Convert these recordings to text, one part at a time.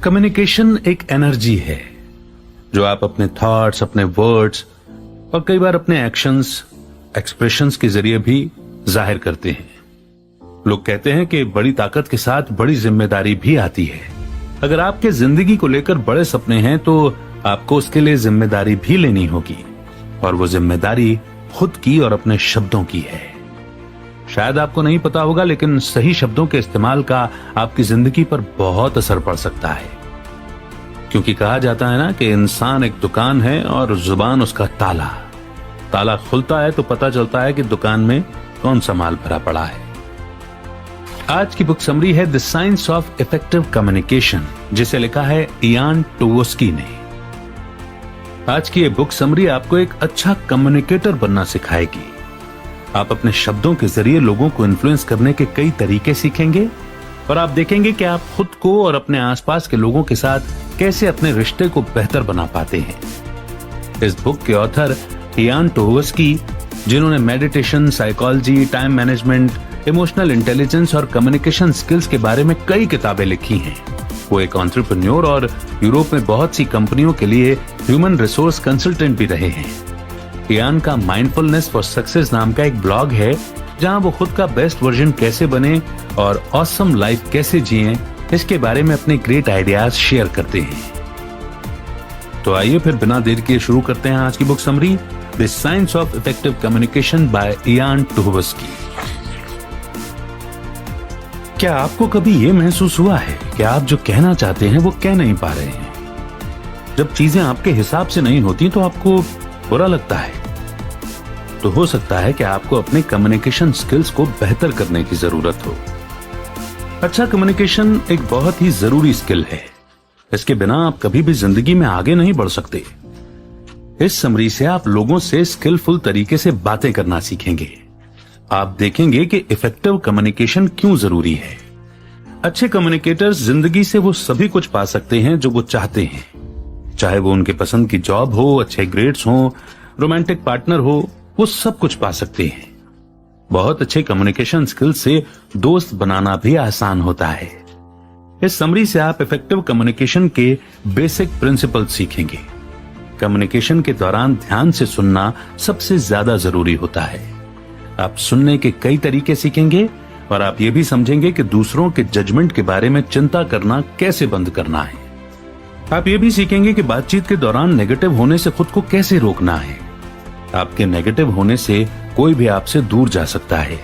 Communication एक energy है जो आप अपने थॉट्स, अपने वर्ड्स और कई बार अपने एक्शंस, एक्सप्रेशंस के जरिए भी जाहिर करते हैं। लोग कहते हैं कि बड़ी ताकत के साथ बड़ी जिम्मेदारी भी आती है। अगर आपके जिंदगी को लेकर बड़े सपने हैं तो आपको उसके लिए जिम्मेदारी भी लेनी होगी, और वो जिम्मेदारी खुद की और अपने शब्दों की है। शायद आपको नहीं पता होगा, लेकिन सही शब्दों के इस्तेमाल का आपकी जिंदगी पर बहुत असर पड़ सकता है। क्योंकि कहा जाता है ना कि इंसान एक दुकान है और जुबान उसका ताला। ताला खुलता है तो पता चलता है कि दुकान में कौन सा माल भरा पड़ा है। आज की बुक समरी है the science of effective communication, जिसे लिखा है इयान टोवस्की ने। आज की ये बुक समरी आपको एक अच्छा कम्युनिकेटर बनना सिखाएगी। आप अपने शब्दों के जरिए लोगों को इन्फ्लुएंस करने के कई तरीके सीखेंगे और आप देखेंगे कि आप खुद को और अपने आसपास के लोगों के साथ कैसे अपने रिश्ते को बेहतर बना पाते हैं। इस बुक के ऑथर इयान टोवस्की, जिन्होंने meditation, psychology, time management, emotional intelligence और कम्युनिकेशन स्किल्स के बारे में कई किताबें लिखी हैं। वो एक एंटरप्रेन्योर और यूरोप में बहुत सी कंपनियों के लिए ह्यूमन रिसोर्स कंसल्टेंट भी रहे हैं। इयान का माइंडफुलनेस फॉर सक्सेस नाम का एक ब्लॉग है, जहां वो खुद का बेस्ट वर्जन कैसे बने और ऑसम लाइफ कैसे जिएं, इसके बारे में अपने ग्रेट आइडियाज शेयर करते हैं। तो आइए फिर बिना देर किए शुरू करते हैं आज की book summary, the science of effective communication by Ian Tuhovsky. क्या आपको कभी यह महसूस हुआ है कि आप जो कहना चाहते हैं वो कह नहीं पा रहे हैं? जब चीजें आपके हिसाब से नहीं होती तो आपको बुरा लगता है। तो हो सकता है कि आपको अपने कम्युनिकेशन स्किल्स को बेहतर करने की जरूरत हो। अच्छा कम्युनिकेशन एक बहुत ही जरूरी स्किल है। इसके बिना आप कभी भी जिंदगी में आगे नहीं बढ़ सकते। इस समरी से आप लोगों से स्किलफुल तरीके से बातें करना सीखेंगे। आप देखेंगे कि इफेक्टिव कम्युनिकेशन क्यों जरूरी है। अच्छे कम्युनिकेटर्स जिंदगी से वो सभी कुछ पा सकते हैं जो वो चाहते हैं, चाहे वो उनके पसंद की जॉब हो, अच्छे ग्रेड्स हो, रोमांटिक पार्टनर हो, वो सब कुछ पा सकते हैं। बहुत अच्छे कम्युनिकेशन स्किल से दोस्त बनाना भी आसान होता है। इस समरी से आप इफेक्टिव कम्युनिकेशन के बेसिक प्रिंसिपल सीखेंगे। कम्युनिकेशन के दौरान ध्यान से सुनना सबसे ज्यादा जरूरी होता है। आप सुनने के कई तरीके सीखेंगे और आप ये भी समझेंगे कि दूसरों के जजमेंट के बारे में चिंता करना कैसे बंद करना है। आप ये भी सीखेंगे कि बातचीत के दौरान नेगेटिव होने से खुद को कैसे रोकना है। आपके नेगेटिव होने से कोई भी आपसे दूर जा सकता है।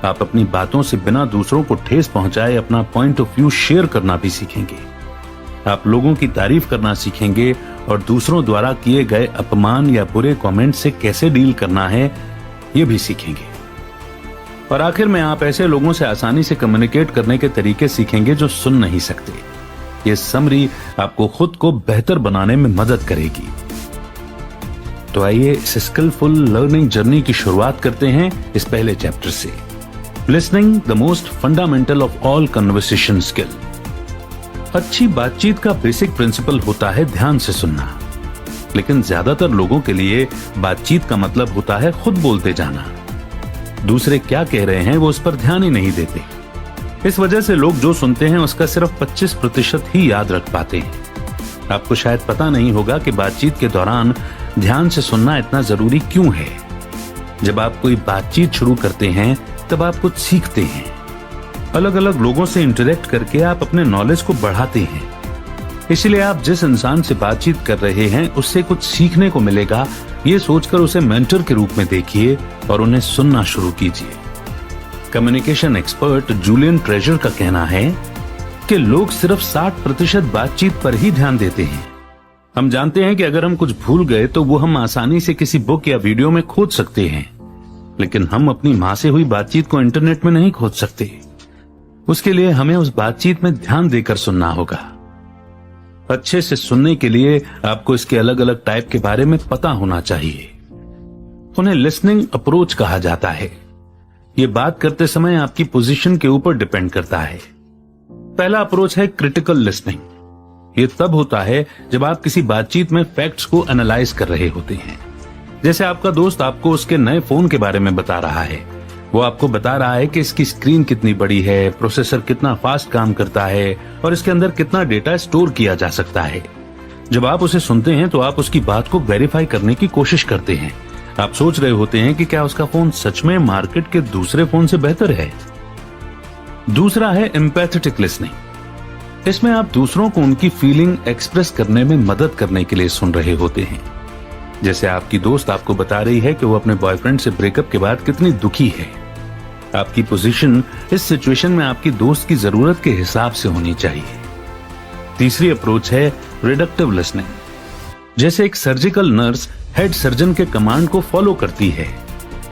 आप अपनी बातों से बिना दूसरों को ठेस पहुंचाए अपना पॉइंट ऑफ व्यू शेयर करना भी सीखेंगे। आप लोगों की तारीफ करना सीखेंगे और दूसरों द्वारा किए गए अपमान या बुरे कमेंट से कैसे डील करना है, ये भी सीखेंगे। और आखिर में आप ऐसे लोगों से आसानी से कम्युनिकेट करने के तरीके सीखेंगे जो सुन नहीं सकते। ये समरी आपको खुद को बेहतर बनाने में मदद करेगी। तो आइए इस स्किलफुल लर्निंग जर्नी की शुरुआत करते हैं इस पहले चैप्टर से, listening the most fundamental of all conversation skill. अच्छी बातचीत का बेसिक प्रिंसिपल होता है ध्यान से सुनना, लेकिन ज्यादातर लोगों के लिए बातचीत का मतलब होता है खुद बोलते जाना। दूसरे क्या कह रहे हैं वो उस पर ध्यान ही नहीं देते। इस वजह से लोग जो सुनते हैं उसका सिर्फ 25% ही याद रख पाते हैं। आपको शायद पता नहीं होगा कि बातचीत के दौरान ध्यान से सुनना इतना जरूरी क्यों है। जब आप कोई बातचीत शुरू करते हैं तब आप कुछ सीखते हैं। अलग अलग लोगों से इंटरेक्ट करके आप अपने नॉलेज को बढ़ाते हैं। इसलिए आप जिस इंसान से बातचीत कर रहे हैं उससे कुछ सीखने को मिलेगा, ये सोचकर उसे मेंटर के रूप में देखिए और उन्हें सुनना शुरू कीजिए। कम्युनिकेशन एक्सपर्ट जूलियन ट्रेजर का कहना है कि लोग सिर्फ 60% बातचीत पर ही ध्यान देते हैं। हम जानते हैं कि अगर हम कुछ भूल गए तो वो हम आसानी से किसी बुक या वीडियो में खोज सकते हैं, लेकिन हम अपनी मां से हुई बातचीत को इंटरनेट में नहीं खोज सकते। उसके लिए हमें उस बातचीत में ध्यान देकर सुनना होगा। अच्छे से सुनने के लिए आपको इसके अलग अलग टाइप के बारे में पता होना चाहिए। उन्हें लिसनिंग अप्रोच कहा जाता है। ये बात करते समय आपकी पोजीशन के ऊपर डिपेंड करता है। पहला अप्रोच है क्रिटिकल लिसनिंग। ये तब होता है जब आप किसी बातचीत में फैक्ट्स को एनालाइज कर रहे होते हैं। जैसे आपका दोस्त आपको उसके नए फोन के बारे में बता रहा है। वो आपको बता रहा है कि इसकी स्क्रीन कितनी बड़ी है, प्रोसेसर कितना फास्ट काम करता है और इसके अंदर कितना डेटा स्टोर किया जा सकता है। जब आप उसे सुनते हैं तो आप उसकी बात को वेरीफाई करने की कोशिश करते हैं। आप सोच रहे होते हैं कि क्या उसका फोन सच में मार्केट के दूसरे फोन से बेहतर है। दूसरा है एम्पैथेटिक लिसनिंग। इसमें आप दूसरों को उनकी फीलिंग एक्सप्रेस करने में मदद करने के लिए सुन रहे होते हैं। जैसे आपकी दोस्त आपको बता रही है कि वो अपने बॉयफ्रेंड से ब्रेकअप के बाद कितनी दुखी है। आपकी पोजीशन इस सिचुएशन में आपकी दोस्त की जरूरत के हिसाब से होनी चाहिए। तीसरी अप्रोच है रिडक्टिव लिसनिंग। जैसे एक सर्जिकल नर्स हेड सर्जन के कमांड को फॉलो करती है,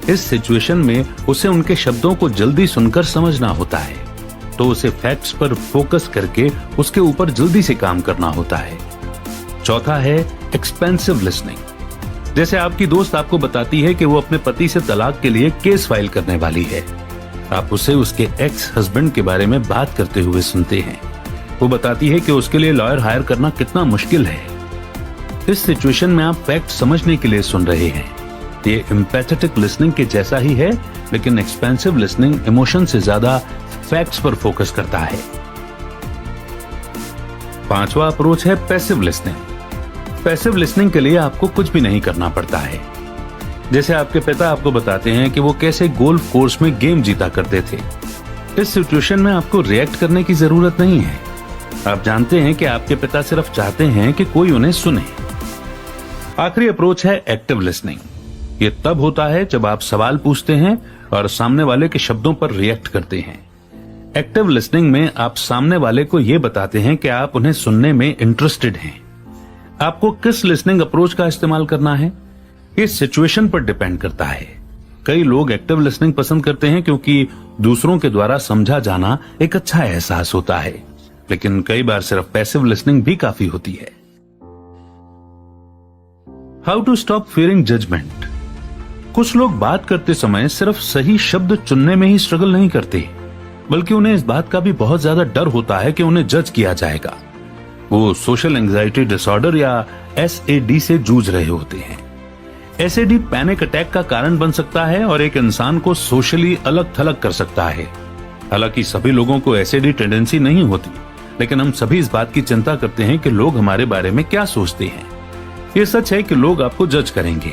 इस सिचुएशन में उसे उनके शब्दों को जल्दी सुनकर समझना होता है, तो उसे फैक्ट्स पर फोकस करके उसके ऊपर जल्दी से काम करना होता है। चौथा है एक्सपेंसिव लिसनिंग। जैसे आपकी दोस्त आपको बताती है कि वो अपने पति से तलाक के लिए केस फाइल करने वाली है। आप उसे उसके एक्स हस्बैंड के बारे में बात करते हुए सुनते हैं। वो बताती है कि उसके लिए लॉयर हायर करना कितना मुश्किल है। इस सिचुएशन में आप फैक्ट समझने के लिए सुन रहे हैं। ये एम्पैथेटिक लिसनिंग के जैसा ही है, लेकिन एक्सपेंसिव लिसनिंग इमोशन से ज्यादा फैक्ट्स पर फोकस करता है। पांचवा अप्रोच है पैसिव लिसनिंग। पैसिव लिसनिंग के लिए आपको कुछ भी नहीं करना पड़ता है। जैसे आपके पिता आपको बताते हैं कि वो कैसे गोल्फ कोर्स में गेम जीता करते थे। इस सिचुएशन में आपको रिएक्ट करने की जरूरत नहीं है। आप जानते हैं कि आपके पिता सिर्फ चाहते हैं कि कोई उन्हें सुने। आखिरी अप्रोच है एक्टिव लिसनिंग। ये तब होता है जब आप सवाल पूछते हैं और सामने वाले के शब्दों पर रिएक्ट करते हैं। एक्टिव लिसनिंग में आप सामने वाले को यह बताते हैं कि आप उन्हें सुनने में इंटरेस्टेड हैं। आपको किस लिसनिंग अप्रोच का इस्तेमाल करना है, इस सिचुएशन पर डिपेंड करता है। कई लोग एक्टिव लिसनिंग पसंद करते हैं क्योंकि दूसरों के द्वारा समझा जाना एक अच्छा एहसास होता है, लेकिन कई बार सिर्फ पैसिव लिसनिंग भी काफी होती है। How to stop fearing judgment. कुछ लोग बात करते समय सिर्फ सही शब्द चुनने में ही स्ट्रगल नहीं करते, बल्कि उन्हें इस बात का भी बहुत ज्यादा डर होता है कि उन्हें जज किया जाएगा। वो सोशल एंजाइटी डिसऑर्डर या SAD से जूझ रहे होते हैं। SAD पैनिक अटैक का कारण बन सकता है और एक इंसान को सोशली अलग थलग कर सकता है। हालांकि सभी लोगों को SAD टेंडेंसी नहीं होती, लेकिन हम सभी इस बात की चिंता करते हैं कि लोग हमारे बारे में क्या सोचते हैं। ये सच है कि लोग आपको जज करेंगे,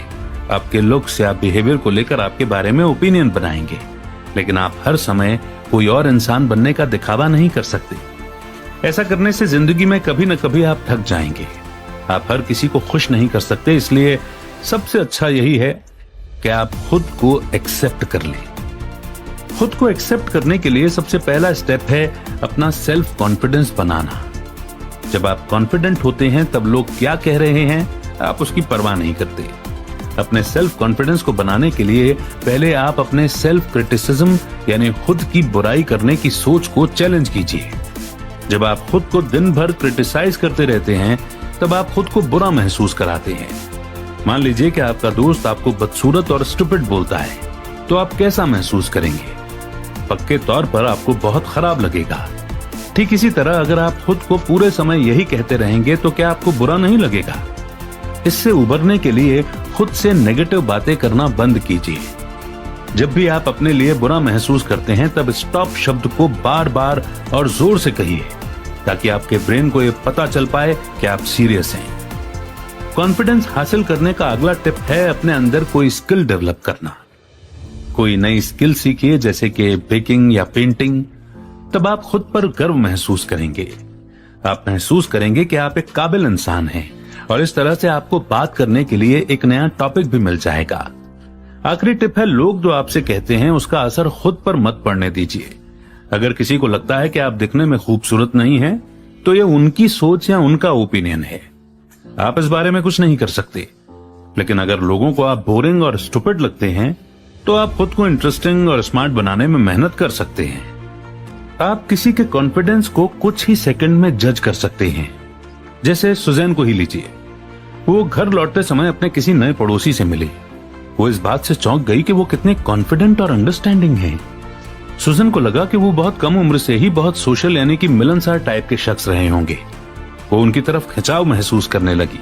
आपके लुक्स या बिहेवियर को लेकर आपके बारे में ओपिनियन बनाएंगे, लेकिन आप हर समय कोई और इंसान बनने का दिखावा नहीं कर सकते। ऐसा करने से जिंदगी में कभी न कभी आप थक जाएंगे। आप हर किसी को खुश नहीं कर सकते, इसलिए सबसे अच्छा यही है कि आप खुद को एक्सेप्ट कर लें। खुद को एक्सेप्ट करने के लिए सबसे पहला स्टेप है अपना सेल्फ कॉन्फिडेंस बनाना। जब आप कॉन्फिडेंट होते हैं तब लोग क्या कह रहे हैं आप उसकी परवाह नहीं करते। अपने सेल्फ कॉन्फिडेंस को बनाने के लिए पहले आप अपने सेल्फ क्रिटिसिज्म यानी खुद की बुराई करने की सोच को चैलेंज कीजिए। जब आप खुद को दिन भर क्रिटिसाइज करते रहते हैं तब आप खुद को बुरा महसूस कराते हैं। मान लीजिए कि आपका दोस्त आपको बदसूरत और स्टूपिड बोलता है, तो आप कैसा महसूस करेंगे? पक्के तौर पर आपको बहुत खराब लगेगा। ठीक इसी तरह अगर आप खुद को पूरे समय यही कहते रहेंगे तो क्या आपको बुरा नहीं लगेगा? इससे उबरने के लिए खुद से नेगेटिव बातें करना बंद कीजिए। जब भी आप अपने लिए बुरा महसूस करते हैं तब स्टॉप शब्द को बार बार और जोर से कहिए, ताकि आपके ब्रेन को यह पता चल पाए कि आप सीरियस हैं। कॉन्फिडेंस हासिल करने का अगला टिप है अपने अंदर कोई स्किल डेवलप करना। कोई नई स्किल सीखिए, जैसे कि बेकिंग या पेंटिंग। तब आप खुद पर गर्व महसूस करेंगे। आप महसूस करेंगे कि आप एक काबिल इंसान हैं और इस तरह से आपको बात करने के लिए एक नया टॉपिक भी मिल जाएगा। आखिरी टिप है, लोग जो आपसे कहते हैं उसका असर खुद पर मत पड़ने दीजिए। अगर किसी को लगता है कि आप दिखने में खूबसूरत नहीं हैं, तो ये उनकी सोच या उनका ओपिनियन है। आप इस बारे में कुछ नहीं कर सकते। लेकिन अगर लोगों को आप बोरिंग और स्टूपिड लगते हैं, तो आप खुद को इंटरेस्टिंग और स्मार्ट बनाने में मेहनत कर सकते हैं। आप किसी के कॉन्फिडेंस को कुछ ही सेकंड में जज कर सकते हैं। जैसे सुजैन को ही लीजिए। वो घर लौटते समय अपने किसी नए पड़ोसी से मिली। वो इस बात से चौंक गई कि वो कितने कॉन्फिडेंट और अंडरस्टैंडिंग हैं। सुजैन को लगा कि वो बहुत कम उम्र से ही बहुत सोशल यानी कि मिलनसार टाइप के शख्स रहे होंगे। वो उनकी तरफ खिंचाव महसूस करने लगी।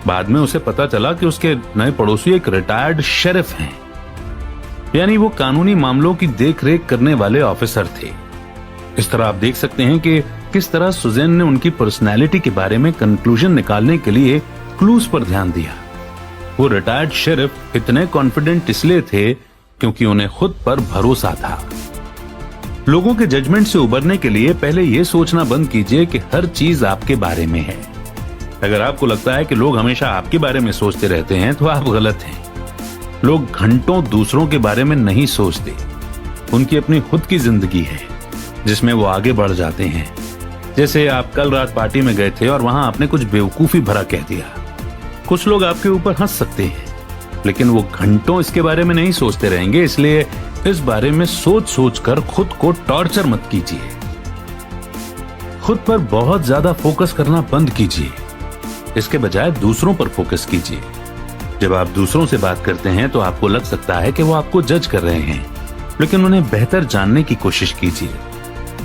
बाद में उसे पता चला कि उसके नए पड़ोसी एक रिटायर्ड शेरिफ हैं। यानी वो कानूनी मामलों की देखरेख करने वाले ऑफिसर थे। इस तरह आप देख सकते हैं कि किस तरह सुजैन ने उनकी पर्सनैलिटी के बारे में कंक्लूजन निकालने के लिए क्लूज पर ध्यान दिया। वो रिटायर्ड शेरिफ इतने कॉन्फिडेंट इसलिए थे क्योंकि उन्हें खुद पर भरोसा था। लोगों के जजमेंट से उबरने के लिए पहले यह सोचना बंद कीजिए कि हर चीज आपके बारे में है। अगर आपको लगता है कि लोग हमेशा आपके बारे में सोचते रहते हैं तो आप गलत हैं। लोग घंटों दूसरों के बारे में नहीं सोचते। उनकी अपनी खुद की जिंदगी है जिसमें वो आगे बढ़ जाते हैं। जैसे आप कल रात पार्टी में गए थे और वहां आपने कुछ बेवकूफी भरा कह दिया। कुछ लोग आपके ऊपर हंस सकते हैं लेकिन वो घंटों इसके बारे में नहीं सोचते रहेंगे। इसलिए इस बारे में सोच सोच कर खुद को टॉर्चर मत कीजिए। खुद पर बहुत ज्यादा फोकस करना बंद कीजिए। इसके बजाय दूसरों पर फोकस कीजिए। जब आप दूसरों से बात करते हैं तो आपको लग सकता है कि वो आपको जज कर रहे हैं, लेकिन उन्हें बेहतर जानने की कोशिश कीजिए।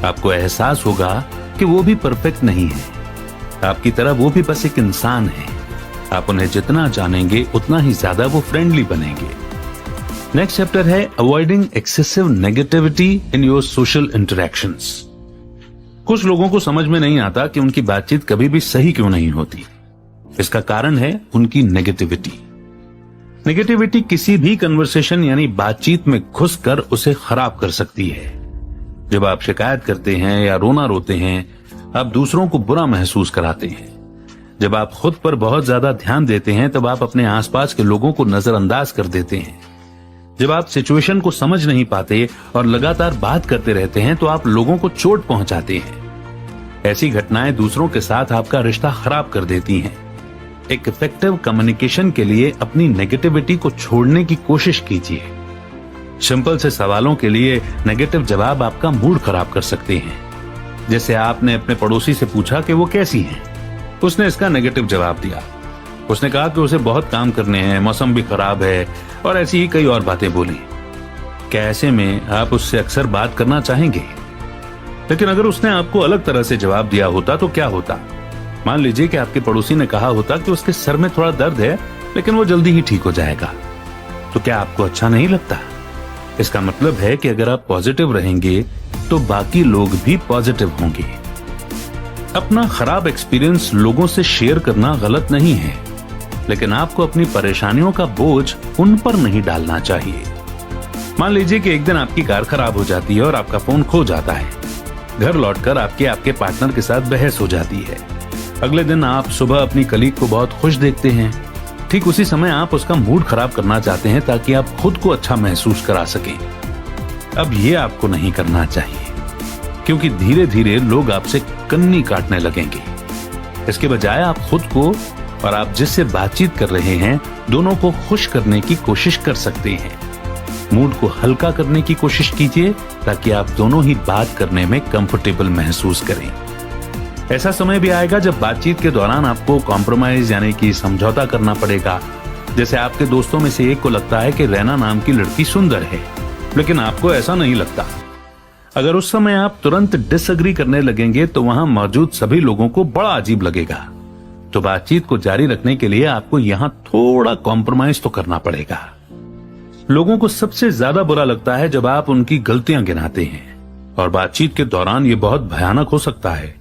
आपको एहसास होगा कि वो भी परफेक्ट नहीं है। आपकी तरह वो भी बस एक इंसान है। आप उन्हें जितना जानेंगे उतना ही ज्यादा वो फ्रेंडली बनेंगे। नेक्स्ट चैप्टर है avoiding excessive negativity in your social interactions. कुछ लोगों को समझ में नहीं आता कि उनकी बातचीत कभी भी सही क्यों नहीं होती। इसका कारण है उनकी नेगेटिविटी। नेगेटिविटी किसी भी कन्वर्सेशन यानी बातचीत में घुसकर उसे खराब कर सकती है। जब आप शिकायत करते हैं या रोना रोते हैं, आप दूसरों को बुरा महसूस कराते हैं। जब आप खुद पर बहुत ज्यादा ध्यान देते हैं तब आप अपने आसपास के लोगों को नजरअंदाज कर देते हैं। जब आप सिचुएशन को समझ नहीं पाते और लगातार बात करते रहते हैं तो आप लोगों को चोट पहुंचाते हैं। ऐसी घटनाएं दूसरों के साथ आपका रिश्ता खराब कर देती हैं। एक इफेक्टिव कम्युनिकेशन के लिए अपनी नेगेटिविटी को छोड़ने की कोशिश कीजिए। सिंपल से सवालों के लिए नेगेटिव जवाब आपका मूड खराब कर सकते हैं। जैसे आपने अपने पड़ोसी से पूछा कि वो कैसी हैं। उसने इसका नेगेटिव जवाब दिया। उसने कहा कि उसे बहुत काम करने हैं, मौसम भी खराब है और ऐसी ही कई और बातें बोली। क्या ऐसे में आप उससे अक्सर बात करना चाहेंगे? लेकिन अगर उसने आपको अलग तरह से जवाब दिया होता तो क्या होता? मान लीजिए कि आपके पड़ोसी ने कहा होता कि उसके सर में थोड़ा दर्द है लेकिन वो जल्दी ही ठीक हो जाएगा। तो क्या आपको अच्छा नहीं लगता? इसका मतलब है कि अगर आप पॉजिटिव रहेंगे तो बाकी लोग भी पॉजिटिव होंगे। अपना खराब एक्सपीरियंस लोगों से शेयर करना गलत नहीं है, लेकिन आपको अपनी परेशानियों का बोझ उन पर नहीं डालना चाहिए। मान लीजिए कि एक दिन आपकी कार खराब हो जाती है और आपका फोन खो जाता है। घर लौटकर आपके पार्टनर के साथ बहस हो जाती है। अगले दिन आप सुबह अपनी कलीग को बहुत खुश देखते हैं। ठीक उसी समय आप उसका मूड खराब करना चाहते हैं ताकि आप खुद को अच्छा महसूस करा सकें। अब ये आपको नहीं करना चाहिए, क्योंकि धीरे धीरे लोग आपसे कन्नी काटने लगेंगे। इसके बजाय आप खुद को और आप जिससे बातचीत कर रहे हैं दोनों को खुश करने की कोशिश कर सकते हैं। मूड को हल्का करने की कोशिश कीजिए ताकि आप दोनों ही बात करने में कंफर्टेबल महसूस करें। ऐसा समय भी आएगा जब बातचीत के दौरान आपको कॉम्प्रोमाइज यानी कि समझौता करना पड़ेगा। जैसे आपके दोस्तों में से एक को लगता है कि रैना नाम की लड़की सुंदर है, लेकिन आपको ऐसा नहीं लगता। अगर उस समय आप तुरंत डिसएग्री करने लगेंगे तो वहां मौजूद सभी लोगों को बड़ा अजीब लगेगा। तो बातचीत को जारी रखने के लिए आपको यहां थोड़ा कॉम्प्रोमाइज तो करना पड़ेगा। लोगों को सबसे ज्यादा बुरा लगता है जब आप उनकी गलतियां गिनाते हैं, और बातचीत के दौरान ये बहुत भयानक हो सकता है।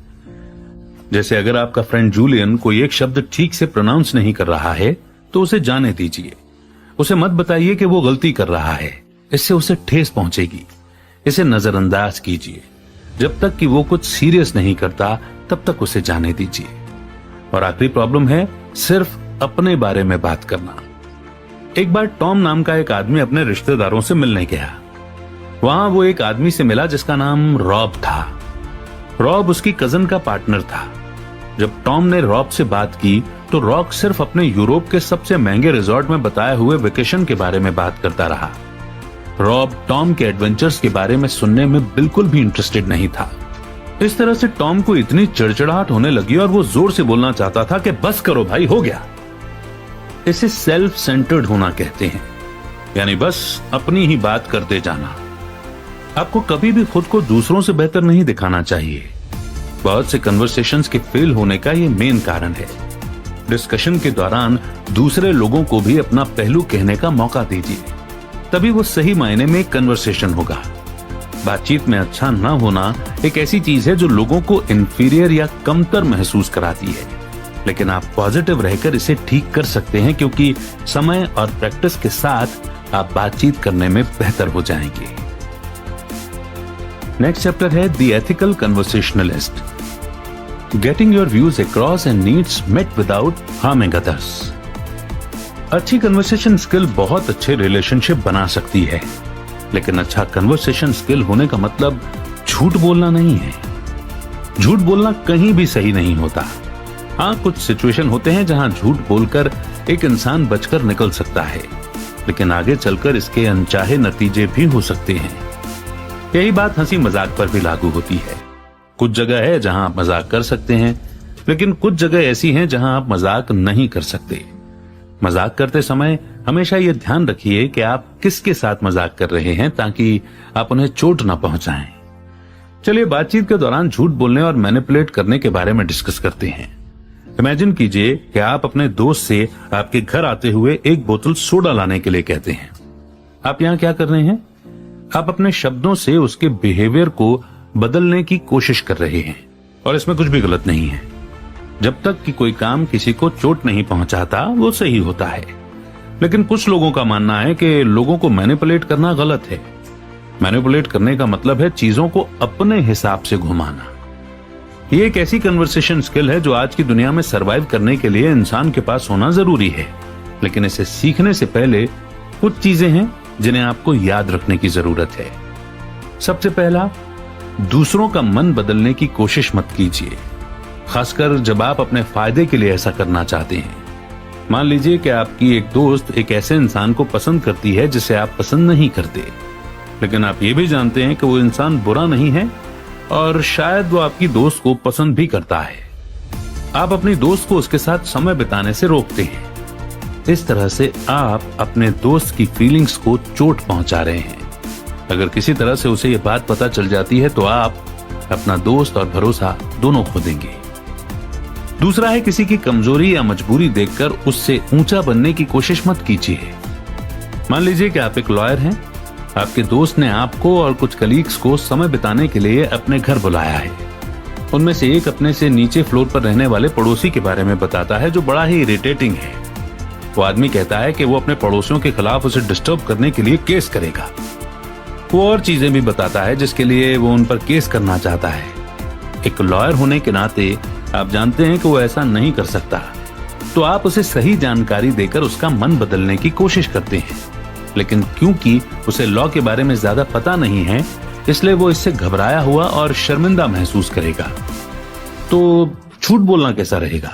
जैसे अगर आपका फ्रेंड जूलियन कोई एक शब्द ठीक से प्रोनाउंस नहीं कर रहा है तो उसे जाने दीजिए। उसे मत बताइए कि वो गलती कर रहा है, इससे उसे ठेस पहुंचेगी। इसे नजरअंदाज कीजिए। जब तक कि वो कुछ सीरियस नहीं करता तब तक उसे जाने दीजिए। और आखिरी प्रॉब्लम है सिर्फ अपने बारे में बात करना। एक बार टॉम नाम का एक आदमी अपने रिश्तेदारों से मिलने गया। वहां वो एक आदमी से मिला जिसका नाम रॉब था। रॉब उसकी कजन का पार्टनर था। जब टॉम ने रॉब से बात की तो रॉब सिर्फ अपने यूरोप के सबसे महंगे रिजॉर्ट में बताए हुए वेकेशन के बारे में बात करता रहा। रॉब टॉम के एडवेंचर्स के बारे में सुनने में बिल्कुल भी इंटरेस्टेड नहीं था। इस तरह से टॉम को इतनी चिड़चिड़ाहट होने लगी और वो जोर से बोलना चाहता था कि बस करो भाई, हो गया। इसे सेल्फ सेंटर्ड होना कहते हैं, यानी बस अपनी ही बात करते जाना। आपको कभी भी खुद को दूसरों से बेहतर नहीं दिखाना चाहिए। बहुत से कन्वर्सेशंस के फेल होने का ये मेन कारण है। डिस्कशन के दौरान दूसरे लोगों को भी अपना पहलू कहने का मौका दीजिए। तभी वो सही मायने में कन्वर्सेशन होगा। बातचीत में अच्छा ना होना एक ऐसी चीज है जो लोगों को इंफीरियर या कमतर महसूस कराती है, लेकिन आप पॉजिटिव रहकर इसे ठीक कर सकते हैं, क्योंकि समय और प्रैक्टिस के साथ आप बातचीत करने में बेहतर हो जाएंगे। नेक्स्ट चैप्टर है the ethical conversationalist, getting your views across and needs met without harming others. अच्छी कन्वर्सेशन स्किल बहुत अच्छे रिलेशनशिप बना सकती है, लेकिन अच्छा कन्वर्सेशन स्किल होने का मतलब झूठ बोलना नहीं है। झूठ बोलना कहीं भी सही नहीं होता। हाँ, कुछ सिचुएशन होते हैं जहां झूठ बोलकर एक इंसान बचकर निकल सकता है, लेकिन आगे चलकर इसके अनचाहे नतीजे भी हो सकते हैं। यही बात हंसी मजाक पर भी लागू होती है। कुछ जगह है जहां आप मजाक कर सकते हैं, लेकिन कुछ जगह ऐसी हैं जहां आप मजाक नहीं कर सकते। मजाक करते समय हमेशा यह ध्यान रखिए कि आप किसके साथ मजाक कर रहे हैं, ताकि आप उन्हें चोट ना पहुंचाएं। चलिए बातचीत के दौरान झूठ बोलने और मैनिपुलेट करने के बारे में डिस्कस करते हैं। इमेजिन कीजिए कि आप अपने दोस्त से आपके घर आते हुए एक बोतल सोडा लाने के लिए कहते हैं। आप यहाँ क्या कर रहे हैं? आप अपने शब्दों से उसके बिहेवियर को बदलने की कोशिश कर रहे हैं, और इसमें कुछ भी गलत नहीं है। जब तक कि कोई काम किसी को चोट नहीं पहुंचाता वो सही होता है। लेकिन कुछ लोगों का मानना है कि लोगों को मैनिपुलेट करना गलत है। मैनिपुलेट करने का मतलब है चीजों को अपने हिसाब से घुमाना। ये एक ऐसी कन्वर्सेशन स्किल है जो आज की दुनिया में सरवाइव करने के लिए इंसान के पास होना जरूरी है, लेकिन इसे सीखने से पहले कुछ चीजें हैं जिन्हें आपको याद रखने की जरूरत है। सबसे पहला, दूसरों का मन बदलने की कोशिश मत कीजिए, खासकर जब आप अपने फायदे के लिए ऐसा करना चाहते हैं। मान लीजिए कि आपकी एक दोस्त एक ऐसे इंसान को पसंद करती है जिसे आप पसंद नहीं करते, लेकिन आप ये भी जानते हैं कि वो इंसान बुरा नहीं है और शायद वो आपकी दोस्त को पसंद भी करता है। आप अपनी दोस्त को उसके साथ समय बिताने से रोकते हैं। इस तरह से आप अपने दोस्त की फीलिंग्स को चोट पहुंचा रहे हैं। अगर किसी तरह से उसे ये बात पता चल जाती है तो आप अपना दोस्त और भरोसा दोनों खो देंगे। दूसरा है, किसी की कमजोरी या मजबूरी देखकर उससे ऊंचा बनने की कोशिश मत कीजिए। मान लीजिए कि आप एक लॉयर हैं, आपके दोस्त ने आपको और कुछ कलीग्स को समय बिताने के लिए अपने घर बुलाया है। उनमें से एक अपने से नीचे फ्लोर पर रहने वाले पड़ोसी के बारे में बताता है जो बड़ा ही इरिटेटिंग है। वो आदमी कहता है कि वो अपने पड़ोसियों के खिलाफ उसे डिस्टर्ब करने के लिए केस करेगा। वो और चीजें भी बताता है जिसके लिए वो उन पर केस करना चाहता है। एक लॉयर होने के नाते आप जानते हैं कि वो ऐसा नहीं कर सकता, तो आप उसे सही जानकारी देकर उसका मन बदलने की कोशिश करते हैं। लेकिन क्योंकि उसे लॉ के बारे में ज्यादा पता नहीं है, इसलिए वो इससे घबराया हुआ और शर्मिंदा महसूस करेगा। तो झूठ बोलना कैसा रहेगा?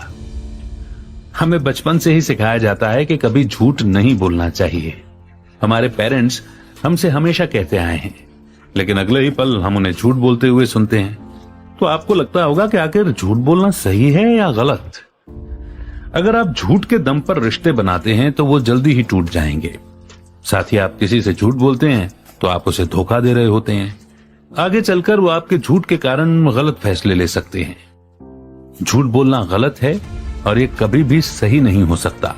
हमें बचपन से ही सिखाया जाता है कि कभी झूठ नहीं बोलना चाहिए। हमारे पेरेंट्स हमसे हमेशा कहते आए हैं, लेकिन अगले ही पल हम उन्हें झूठ बोलते हुए सुनते हैं। तो आपको लगता होगा कि आखिर झूठ बोलना सही है या गलत? अगर आप झूठ के दम पर रिश्ते बनाते हैं तो वो जल्दी ही टूट जाएंगे। साथ ही आप किसी से झूठ बोलते हैं तो आप उसे धोखा दे रहे होते हैं। आगे चलकर वो आपके झूठ के कारण गलत फैसले ले सकते हैं। झूठ बोलना गलत है और ये कभी भी सही नहीं हो सकता,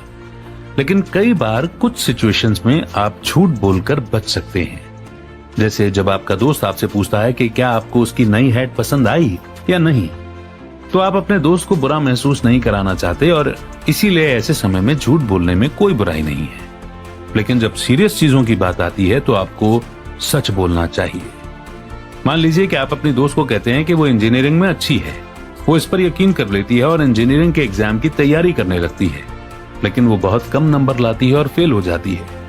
लेकिन कई बार कुछ सिचुएशंस में आप झूठ बोलकर बच सकते हैं। जैसे जब आपका दोस्त आपसे पूछता है कि क्या आपको उसकी नई हैट पसंद आई या नहीं, तो आप अपने दोस्त को बुरा महसूस नहीं कराना चाहते और इसीलिए ऐसे समय में झूठ बोलने में कोई बुराई नहीं है। लेकिन जब सीरियस चीजों की बात आती है तो आपको सच बोलना चाहिए। मान लीजिए कि आप अपनी दोस्त को कहते हैं कि वो इंजीनियरिंग में अच्छी है। वो इस पर यकीन कर लेती है और इंजीनियरिंग के एग्जाम की तैयारी करने लगती है, लेकिन वो बहुत कम नंबर लाती है और फेल हो जाती है।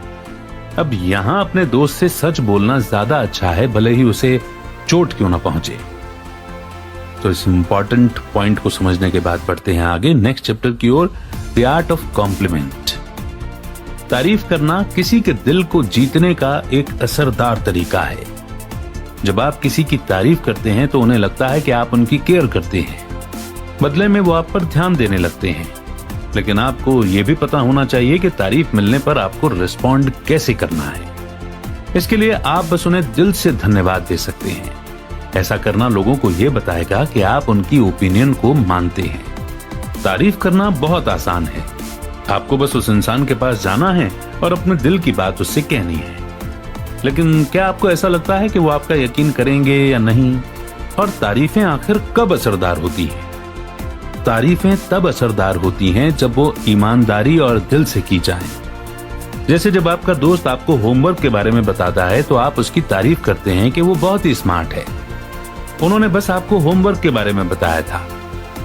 अब यहां अपने दोस्त से सच बोलना ज्यादा अच्छा है, भले ही उसे चोट क्यों ना पहुंचे। तो इस इंपॉर्टेंट पॉइंट को समझने के बाद बढ़ते हैं आगे नेक्स्ट चैप्टर की ओर, द आर्ट ऑफ कॉम्प्लीमेंट। तारीफ करना किसी के दिल को जीतने का एक असरदार तरीका है। जब आप किसी की तारीफ करते हैं तो उन्हें लगता है कि आप उनकी केयर करते हैं, बदले में वो आप पर ध्यान देने लगते हैं। लेकिन आपको यह भी पता होना चाहिए कि तारीफ मिलने पर आपको रिस्पॉन्ड कैसे करना है। इसके लिए आप बस उन्हें दिल से धन्यवाद दे सकते हैं। ऐसा करना लोगों को यह बताएगा कि आप उनकी ओपिनियन को मानते हैं। तारीफ करना बहुत आसान है। आपको बस उस इंसान के पास जाना है और अपने दिल की बात उससे कहनी है। लेकिन क्या आपको ऐसा लगता है कि वो आपका यकीन करेंगे या नहीं? और तारीफें आखिर कब असरदार होती हैं? तारीफें तब असरदार होती हैं जब वो ईमानदारी और दिल से की जाएं। जैसे जब आपका दोस्त आपको होमवर्क के बारे में बताता है तो आप उसकी तारीफ करते हैं कि वो बहुत ही स्मार्ट है। उन्होंने बस आपको होमवर्क के बारे में बताया था,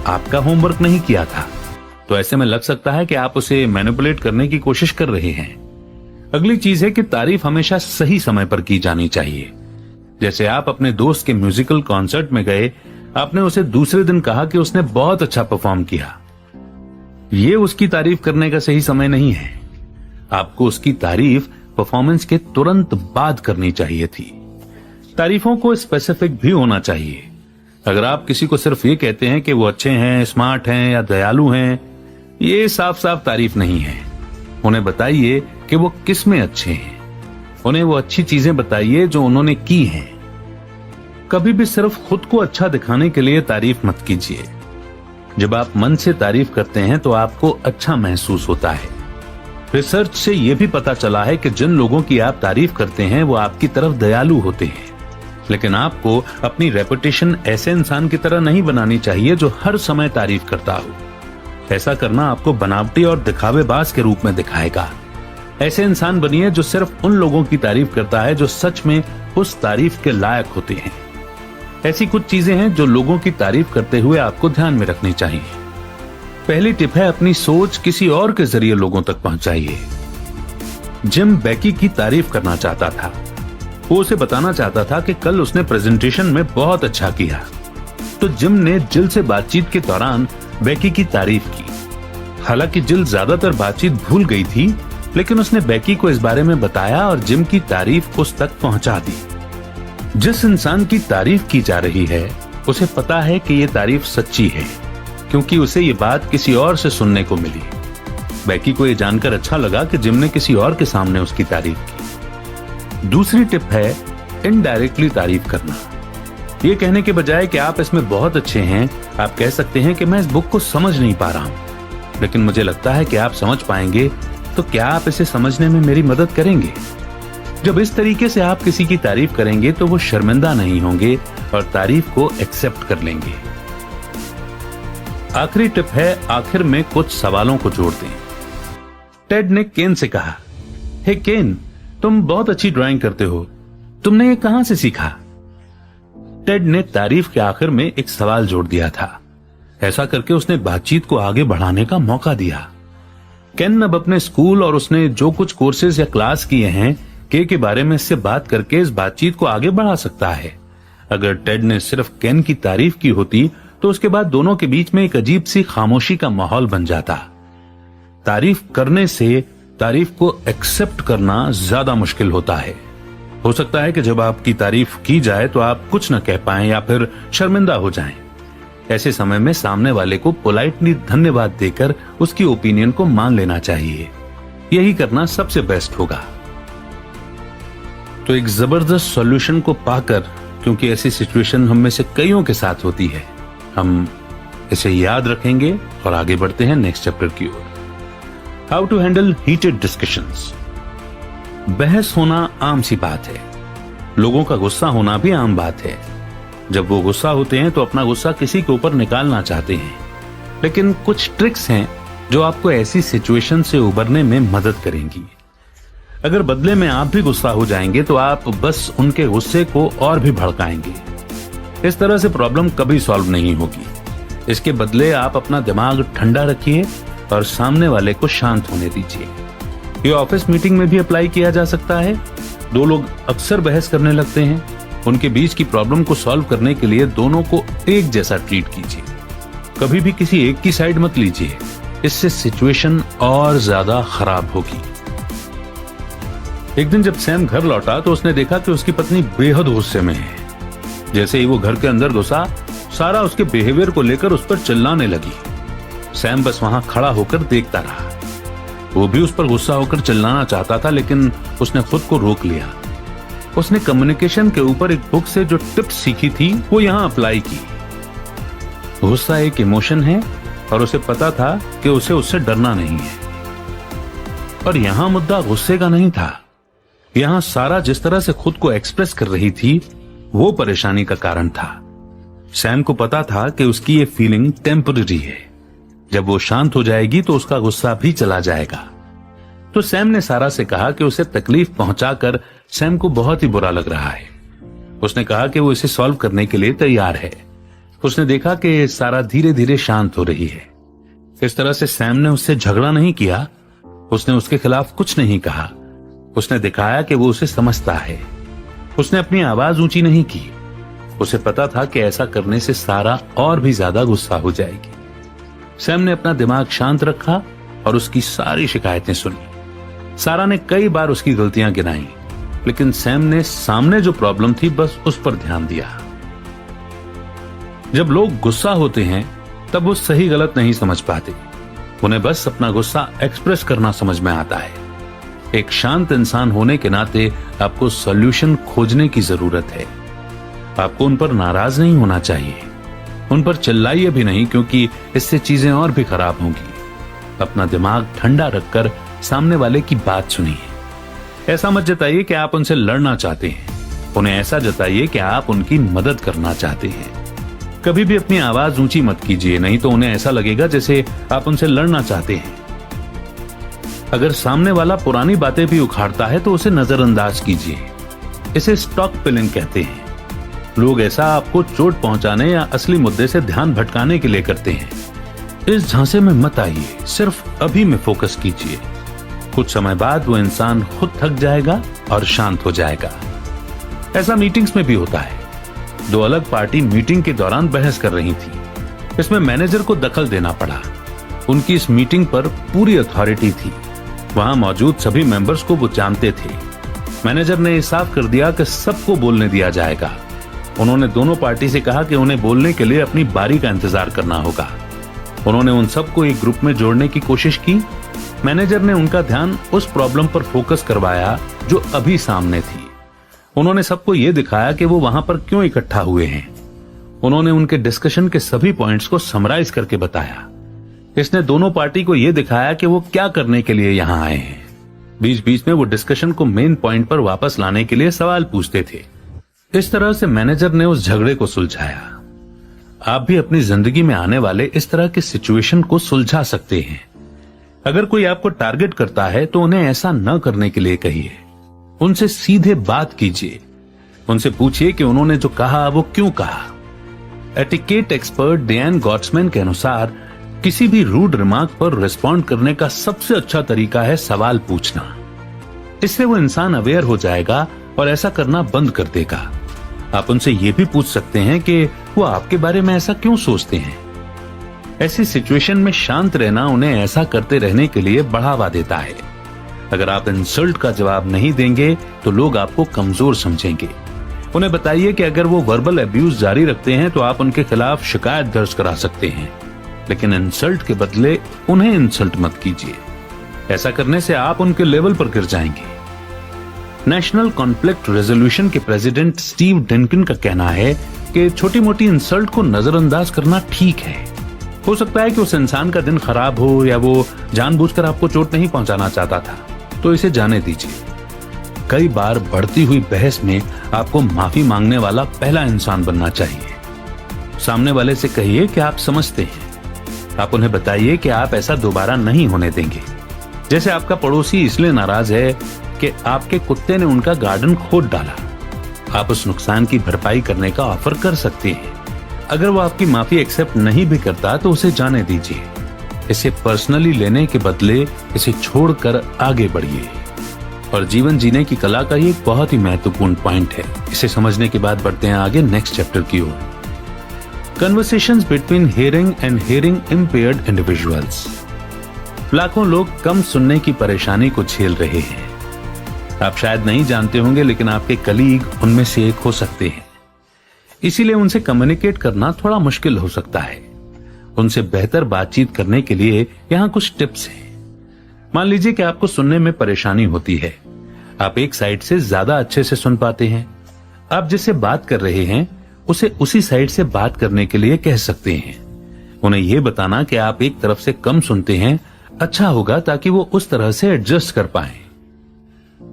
आपका होमवर्क नहीं किया था। तो ऐसे में लग सकता है कि आप उसे मैनिपुलेट करने की कोशिश कर रहे हैं। अगली चीज है कि तारीफ हमेशा सही समय पर की जानी चाहिए। जैसे आप अपने दोस्त के म्यूजिकल कॉन्सर्ट में गए, आपने उसे दूसरे दिन कहा कि उसने बहुत अच्छा परफॉर्म किया। ये उसकी तारीफ करने का सही समय नहीं है। आपको उसकी तारीफ परफॉर्मेंस के तुरंत बाद करनी चाहिए थी। तारीफों को स्पेसिफिक भी होना चाहिए। अगर आप किसी को सिर्फ ये कहते हैं कि वो अच्छे हैं, स्मार्ट हैं या दयालु हैं, ये साफ साफ तारीफ नहीं है। उन्हें बताइए कि वो किस में अच्छे हैं। उन्हें वो अच्छी चीजें बताइए जो उन्होंने की हैं। कभी भी सिर्फ खुद को अच्छा दिखाने के लिए तारीफ मत कीजिए। जब आप मन से तारीफ करते हैं तो आपको अच्छा महसूस होता है। रिसर्च से यह भी पता चला है कि जिन लोगों की आप तारीफ करते हैं वो आपकी तरफ दयालु होते हैं। लेकिन आपको अपनी रेपुटेशन ऐसे इंसान की तरह नहीं बनानी चाहिए जो हर समय तारीफ करता हो। ऐसा करना आपको बनावटी और दिखावेबाज के रूप में दिखाएगा। ऐसे इंसान बनिए जो सिर्फ उन लोगों की तारीफ करता है जो सच में उस तारीफ के लायक होते हैं। ऐसी कुछ चीजें हैं जो लोगों की तारीफ करते हुए आपको ध्यान में रखनी चाहिए। पहली टिप है, अपनी सोच किसी और के जरिए लोगों तक पहुंचाइए। जिम बेकी की तारीफ करना चाहता था। वो उसे बताना चाहता था कि कल उसने प्रेजेंटेशन में बहुत अच्छा किया। तो जिम ने जिल से बातचीत के दौरान बेकी की तारीफ की। हालांकि जिल ज्यादातर बातचीत भूल गई थी, लेकिन उसने बेकी को इस बारे में बताया और जिम की तारीफ उस तक पहुंचा दी। जिस इंसान की तारीफ की जा रही है उसे पता है कि यह तारीफ सच्ची है, क्योंकि उसे ये बात किसी और से सुनने को मिली। बेकी को यह जानकर अच्छा लगा कि जिम ने किसी और के सामने उसकी तारीफ की। दूसरी टिप है इनडायरेक्टली तारीफ करना। यह कहने के बजाय कि आप इसमें बहुत अच्छे हैं, आप कह सकते हैं कि मैं इस बुक को समझ नहीं पा रहा हूं, लेकिन मुझे लगता है कि आप समझ पाएंगे, तो क्या आप इसे समझने में मेरी मदद करेंगे? जब इस तरीके से आप किसी की तारीफ करेंगे तो वो शर्मिंदा नहीं होंगे और तारीफ को एक्सेप्ट कर लेंगे। आखिरी टिप है, आखिर में कुछ सवालों को जोड़ दें। टेड ने केन से कहा, हे केन, तुम बहुत अच्छी ड्राइंग करते हो, तुमने ये कहां से सीखा? टेड ने तारीफ के आखिर में एक सवाल जोड़ दिया था। ऐसा करके उसने बातचीत को आगे बढ़ाने का मौका दिया। केन अब अपने स्कूल और उसने जो कुछ कोर्सेज या क्लास किए हैं के बारे में इससे बात करके इस बातचीत को आगे बढ़ा सकता है। अगर टेड ने सिर्फ केन की तारीफ की होती तो उसके बाद दोनों के बीच में एक अजीब सी खामोशी का माहौल बन जाता। तारीफ करने से तारीफ को एक्सेप्ट करना ज्यादा मुश्किल होता है। हो सकता है कि जब आपकी तारीफ की जाए तो आप कुछ न कह पाएं या फिर शर्मिंदा हो जाएं। ऐसे समय में सामने वाले को पोलाइटली धन्यवाद देकर उसकी ओपिनियन को मान लेना चाहिए। यही करना सबसे बेस्ट होगा। तो एक जबरदस्त सॉल्यूशन को पाकर, क्योंकि ऐसी सिचुएशन हम में से कईयों के साथ होती है, हम इसे याद रखेंगे और आगे बढ़ते हैं नेक्स्ट चैप्टर की ओर। How to handle heated discussions. बहस होना आम सी बात है। लोगों का गुस्सा होना भी आम बात है। जब वो गुस्सा होते हैं तो अपना गुस्सा किसी के ऊपर निकालना चाहते हैं। लेकिन कुछ ट्रिक्स हैं जो आपको ऐसी सिचुएशन से उबरने में मदद करेंगी। अगर बदले में आप भी गुस्सा हो जाएंगे तो आप बस उनके गुस्से को और भी भड़काएंगे। इस तरह से प्रॉब्लम कभी सॉल्व नहीं होगी। इसके बदले आप अपना दिमाग ठंडा रखिए और सामने वाले को शांत होने दीजिए। ये ऑफिस मीटिंग में भी अप्लाई किया जा सकता है। दो लोग अक्सर बहस करने लगते हैं। उनके बीच की प्रॉब्लम को सॉल्व करने के लिए दोनों को एक जैसा ट्रीट कीजिए। कभी भी किसी एक की साइड मत लीजिए, इससे सिचुएशन और ज्यादा खराब होगी। एक दिन जब सैम घर लौटा तो उसने देखा कि उसकी पत्नी बेहद गुस्से में है। जैसे ही वो घर के अंदर घुसा, सारा उसके बिहेवियर को लेकर उस पर चिल्लाने लगी। सैम बस वहां खड़ा होकर देखता रहा। वो भी उस पर गुस्सा होकर चिल्लाना चाहता था, लेकिन उसने खुद को रोक लिया। उसने कम्युनिकेशन के ऊपर एक बुक से जो टिप्स सीखी थी वो यहां अप्लाई की। गुस्सा एक इमोशन है और उसे पता था कि उसे उससे डरना नहीं है। और यहां मुद्दा गुस्से का नहीं था, यहां सारा जिस तरह से खुद को एक्सप्रेस कर रही थी वो परेशानी का कारण था। सैम को पता था कि उसकी ये फीलिंग टेम्पररी है, जब वो शांत हो जाएगी तो उसका गुस्सा भी चला जाएगा। तो सैम ने सारा से कहा कि उसे तकलीफ पहुंचाकर सैम को बहुत ही बुरा लग रहा है। उसने कहा कि वो इसे सॉल्व करने के लिए तैयार है। उसने देखा कि सारा धीरे धीरे शांत हो रही है। इस तरह से सैम ने उससे झगड़ा नहीं किया, उसने उसके खिलाफ कुछ नहीं कहा। उसने दिखाया कि वो उसे समझता है। उसने अपनी आवाज ऊंची नहीं की। उसे पता था कि ऐसा करने से सारा और भी ज्यादा गुस्सा हो जाएगी। सैम ने अपना दिमाग शांत रखा और उसकी सारी शिकायतें सुनी। सारा ने कई बार उसकी गलतियां गिनाई, लेकिन सैम ने सामने जो प्रॉब्लम थी बस उस पर ध्यान दिया। जब लोग गुस्सा होते हैं तब वो सही गलत नहीं समझ पाते, उन्हें बस अपना गुस्सा एक्सप्रेस करना समझ में आता है। एक शांत इंसान होने के नाते आपको सॉल्यूशन खोजने की जरूरत है। आपको उन पर नाराज नहीं होना चाहिए, उन पर चिल्लाइए भी नहीं, क्योंकि इससे चीजें और भी खराब होंगी। अपना दिमाग ठंडा रखकर सामने वाले की बात सुनिए। ऐसा मत जताइए कि आप उनसे लड़ना चाहते हैं, उन्हें ऐसा जताइए कि आप उनकी मदद करना चाहते हैं। कभी भी अपनी आवाज ऊंची मत कीजिए, नहीं तो उन्हें ऐसा लगेगा जैसे आप उनसे लड़ना चाहते हैं। अगर सामने वाला पुरानी बातें भी उखाड़ता है तो उसे नजरअंदाज कीजिए। इसे स्टॉक पिलिंग कहते हैं। लोग ऐसा आपको चोट पहुंचाने या असली मुद्दे से ध्यान भटकाने के लिए करते हैं। इस झांसे में मत आइए, सिर्फ अभी में फोकस कीजिए। कुछ समय बाद वो इंसान खुद थक जाएगा और शांत हो जाएगा। ऐसा मीटिंग्स में भी होता है। दो अलग पार्टी मीटिंग के दौरान बहस कर रही थी। इसमें मैनेजर को दखल देना पड़ा। उनकी इस मीटिंग पर पूरी अथॉरिटी थी। वहां मौजूद सभी मेंबर्स को वो जानते थे। मैनेजर ने साफ कर दिया कि सबको बोलने दिया जाएगा। उन्होंने दोनों पार्टी से कहा कि उन्हें बोलने के लिए अपनी बारी का इंतजार करना होगा। उन्होंने उन सबको एक ग्रुप में जोड़ने की कोशिश की। मैनेजर ने उनका ध्यान उस प्रॉब्लम पर फोकस करवाया जो अभी सामने थी। उन्होंने सबको यह दिखाया कि वो वहां पर क्यों इकट्ठा हुए हैं। उन्होंने उनके डिस्कशन के सभी पॉइंट्स को समराइज करके बताया। इसने दोनों पार्टी को यह दिखाया कि वो क्या करने के लिए यहां आए हैं। बीच बीच में वो डिस्कशन को मेन पॉइंट पर वापस लाने के लिए सवाल पूछते थे। इस तरह से मैनेजर ने उस झगड़े को सुलझाया। आप भी अपनी जिंदगी में आने वाले इस तरह के सिचुएशन को सुलझा सकते हैं। अगर कोई आपको टारगेट करता है तो उन्हें ऐसा न करने के लिए कहिए। उनसे सीधे बात कीजिए। उनसे पूछिए कि उन्होंने जो कहा वो क्यों कहा। एटिकेट एक्सपर्ट डैन गॉट्समैन के अनुसार किसी भी रूड रिमार्क पर रिस्पॉन्ड करने का सबसे अच्छा तरीका है सवाल पूछना। इससे वो इंसान अवेयर हो जाएगा और ऐसा करना बंद कर देगा। आप उनसे ये भी पूछ सकते हैं कि वो आपके बारे में ऐसा क्यों सोचते हैं। ऐसी सिचुएशन में शांत रहना उन्हें ऐसा करते रहने के लिए बढ़ावा देता है। अगर आप इंसल्ट का जवाब नहीं देंगे तो लोग आपको कमजोर समझेंगे। उन्हें बताइए कि अगर वो वर्बल अब्यूज जारी रखते हैं तो आप उनके खिलाफ शिकायत दर्ज करा सकते हैं, लेकिन इंसल्ट के बदले उन्हें इंसल्ट मत कीजिए। ऐसा करने से आप उनके लेवल पर गिर जाएंगे। नेशनल कॉन्फ्लिक्ट रेजोल्यूशन के प्रेसिडेंट स्टीव डनकन का कहना है कि छोटी मोटी इंसल्ट को नजरअंदाज करना ठीक है। हो सकता है कि उस इंसान का दिन खराब हो या वो जानबूझकर आपको चोट नहीं पहुंचाना चाहता था, तो इसे जाने दीजिए। कई बार बढ़ती हुई बहस में आपको माफी मांगने वाला पहला इंसान बनना चाहिए। सामने वाले से कहिए कि आप समझते हैं। आप उन्हें बताइए कि आप ऐसा दोबारा नहीं होने देंगे। जैसे आपका पड़ोसी इसलिए नाराज है कि आपके कुत्ते ने उनका गार्डन खोद डाला। आप उस नुकसान की भरपाई करने का ऑफर कर सकते हैं। अगर वो आपकी माफी एक्सेप्ट नहीं भी करता तो उसे जाने दीजिए। इसे पर्सनली लेने के बदले इसे छोड़कर आगे बढ़िए। और जीवन जीने की कला का ये बहुत ही महत्वपूर्ण पॉइंट है। इसे समझने के बाद बढ़ते हैं आगे नेक्स्ट चैप्टर की ओर। Conversations between hearing and hearing impaired individuals. लाखों लोग कम सुनने की परेशानी को झेल रहे हैं। आप शायद नहीं जानते होंगे, लेकिन आपके कलीग उनमें से एक हो सकते हैं। इसीलिए उनसे कम्युनिकेट करना थोड़ा मुश्किल हो सकता है। उनसे बेहतर बातचीत करने के लिए यहाँ कुछ टिप्स हैं। मान लीजिए कि आपको सुनने में परेशानी होती है। आप एक साइड से ज्यादा अच्छे से सुन पाते हैं। आप जिससे बात कर रहे हैं उसे उसी साइड से बात करने के लिए कह सकते हैं। उन्हें यह बताना कि आप एक तरफ से कम सुनते हैं अच्छा होगा, ताकि वो उस तरह से एडजस्ट कर पाएं।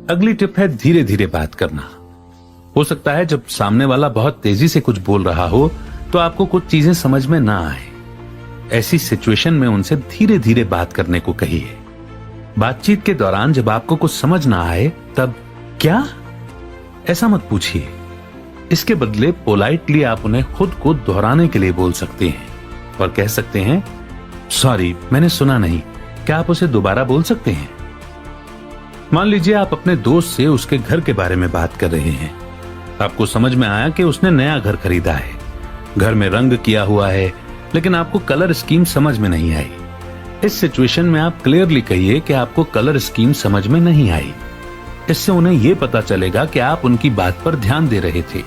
अगली टिप है धीरे धीरे बात करना। हो सकता है जब सामने वाला बहुत तेजी से कुछ बोल रहा हो तो आपको कुछ चीजें समझ में ना आए। ऐसी सिचुएशन में उनसे धीरे धीरे बात करने को कहिए। बातचीत के दौरान जब आपको कुछ समझ ना आए तब क्या, ऐसा मत पूछिए। इसके बदले पोलाइटली आप उन्हें खुद को दोहराने के लिए बोल सकते हैं और कह सकते हैं, सॉरी मैंने सुना नहीं, क्या आप उसे दोबारा बोल सकते हैं? मान लीजिए आप अपने दोस्त से उसके घर के बारे में बात कर रहे हैं। आपको समझ में आया कि उसने नया घर खरीदा है, घर में रंग किया हुआ है, लेकिन आपको कलर स्कीम समझ में नहीं आई। इस सिचुएशन में आप क्लियरली कहिए कि आपको कलर स्कीम समझ में नहीं आई। इससे उन्हें यह पता चलेगा कि आप उनकी बात पर ध्यान दे रहे थे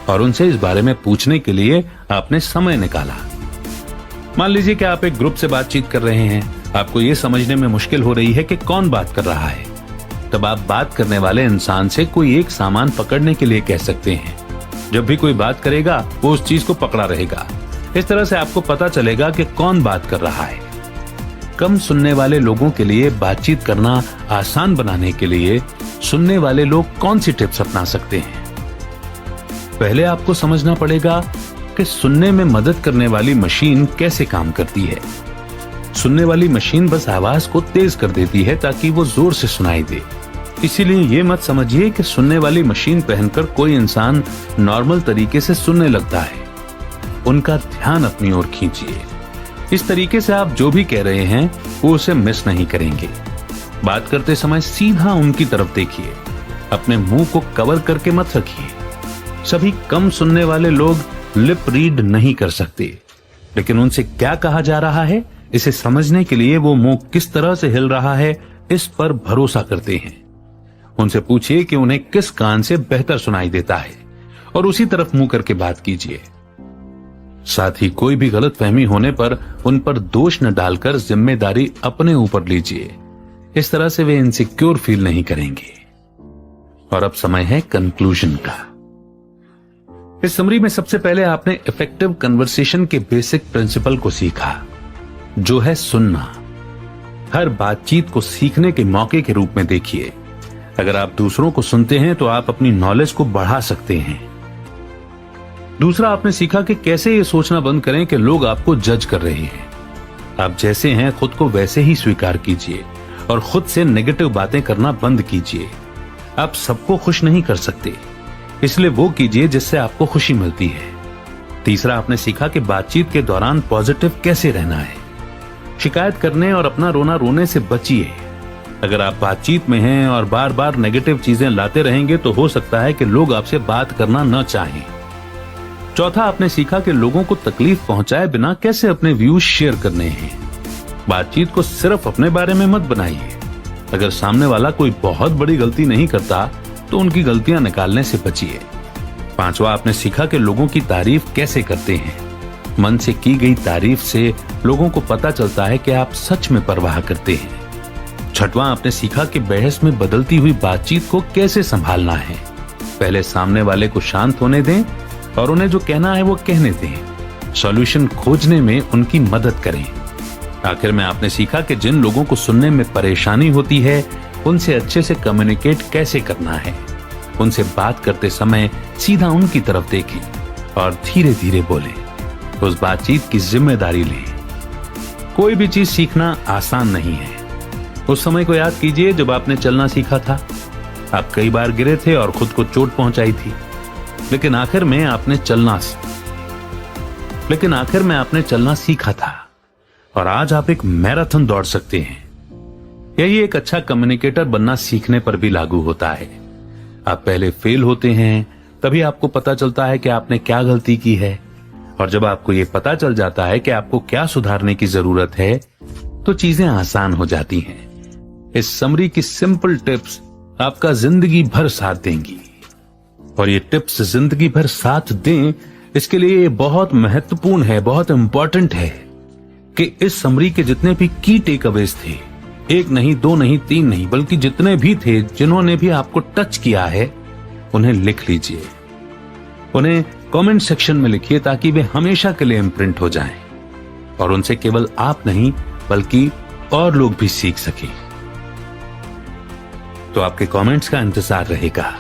और उनसे इस बारे में पूछने के लिए आपने समय निकाला। मान लीजिए कि आप एक ग्रुप से बातचीत कर रहे हैं, आपको यह समझने में मुश्किल हो रही है कि कौन बात कर रहा है। तब आप बात करने वाले इंसान से कोई एक सामान पकड़ने के लिए कह सकते हैं। जब भी कोई बात करेगा वो उस चीज को पकड़ा रहेगा। इस तरह से आपको पता चलेगा कि कौन बात कर रहा है। कम सुनने वाले लोगों के लिए बातचीत करना आसान बनाने के लिए सुनने वाले लोग कौन सी टिप्स अपना सकते हैं? पहले आपको समझना पड़ेगा कि सुनने में मदद करने वाली मशीन कैसे काम करती है। सुनने वाली मशीन बस आवाज को तेज कर देती है ताकि वो जोर से सुनाई दे। इसीलिए ये मत समझिए कि सुनने वाली मशीन पहनकर कोई इंसान नॉर्मल तरीके से सुनने लगता है। उनका ध्यान अपनी ओर खींचिए। इस तरीके से आप जो भी कह रहे हैं वो उसे मिस नहीं करेंगे। बात करते समय सीधा उनकी तरफ देखिए, अपने मुंह को कवर करके मत रखिए। सभी कम सुनने वाले लोग लिप रीड नहीं कर सकते, लेकिन उनसे क्या कहा जा रहा है इसे समझने के लिए वो मुंह किस तरह से हिल रहा है इस पर भरोसा करते हैं। उनसे पूछिए कि उन्हें किस कान से बेहतर सुनाई देता है और उसी तरफ मुंह करके बात कीजिए। साथ ही कोई भी गलतफहमी होने पर उन पर दोष न डालकर जिम्मेदारी अपने ऊपर लीजिए। इस तरह से वे इनसिक्योर फील नहीं करेंगे। और अब समय है कंक्लूजन का। इस समरी में सबसे पहले आपने इफेक्टिव कन्वर्सेशन के बेसिक प्रिंसिपल को सीखा, जो है सुनना। हर बातचीत को सीखने के मौके के रूप में देखिए। अगर आप दूसरों को सुनते हैं तो आप अपनी नॉलेज को बढ़ा सकते हैं। दूसरा, आपने सीखा कि कैसे ये सोचना बंद करें कि लोग आपको जज कर रहे हैं। आप जैसे हैं खुद को वैसे ही स्वीकार कीजिए और खुद से नेगेटिव बातें करना बंद कीजिए। आप सबको खुश नहीं कर सकते, इसलिए वो कीजिए जिससे आपको खुशी मिलती है। तीसरा, आपने सीखा कि बातचीत के दौरान पॉजिटिव कैसे रहना है। शिकायत करने और अपना रोना रोने से बचिए। अगर आप बातचीत में हैं और बार बार नेगेटिव चीजें लाते रहेंगे तो हो सकता है कि लोग आपसे बात करना न चाहें। चौथा, आपने सीखा कि लोगों को तकलीफ पहुंचाए बिना कैसे अपने व्यूज शेयर करने हैं। बातचीत को सिर्फ अपने बारे में मत बनाइए। अगर सामने वाला कोई बहुत बड़ी गलती नहीं करता तो उनकी गलतियां निकालने से बचिए। पांचवा, आपने सीखा कि लोगों की तारीफ कैसे करते हैं। मन से की गई तारीफ से लोगों को पता चलता है कि आप सच में परवाह करते हैं। छठवां, आपने सीखा कि बहस में बदलती हुई बातचीत को कैसे संभालना है। पहले सामने वाले को शांत होने दें और उन्हें जो कहना है वो कहने दें। सॉल्यूशन खोजने में उनकी मदद करें। आखिर में आपने सीखा कि जिन लोगों को सुनने में परेशानी होती है उनसे अच्छे से कम्युनिकेट कैसे करना है। उनसे बात करते समय सीधा उनकी तरफ देखें और धीरे धीरे बोलें। उस बातचीत की जिम्मेदारी लें। कोई भी चीज सीखना आसान नहीं है। उस समय को याद कीजिए जब आपने चलना सीखा था। आप कई बार गिरे थे और खुद को चोट पहुंचाई थी, लेकिन आखिर में आपने चलना सीखा था और आज आप एक मैराथन दौड़ सकते हैं। यही एक अच्छा कम्युनिकेटर बनना सीखने पर भी लागू होता है। आप पहले फेल होते हैं, तभी आपको पता चलता है कि आपने क्या गलती की है, और जब आपको यह पता चल जाता है कि आपको क्या सुधारने की जरूरत है तो चीजें आसान हो जाती हैं। इस समरी की सिंपल टिप्स आपका जिंदगी भर साथ देंगी, और ये टिप्स जिंदगी भर साथ दें इसके लिए ये बहुत महत्वपूर्ण है, बहुत इंपॉर्टेंट है कि इस समरी के जितने भी की टेक अवेज थे, एक नहीं, दो नहीं, तीन नहीं, बल्कि जितने भी थे जिन्होंने भी आपको टच किया है उन्हें लिख लीजिए। उन्हें कमेंट सेक्शन में लिखिए ताकि वे हमेशा के लिए इम्प्रिंट हो जाएं और उनसे केवल आप नहीं बल्कि और लोग भी सीख सकें। तो आपके कमेंट्स का इंतजार रहेगा।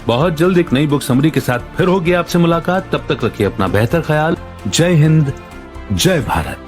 बहुत जल्द एक नई बुक समरी के साथ फिर होगी आपसे मुलाकात। तब तक रखिए अपना बेहतर ख्याल। जय हिंद, जय भारत।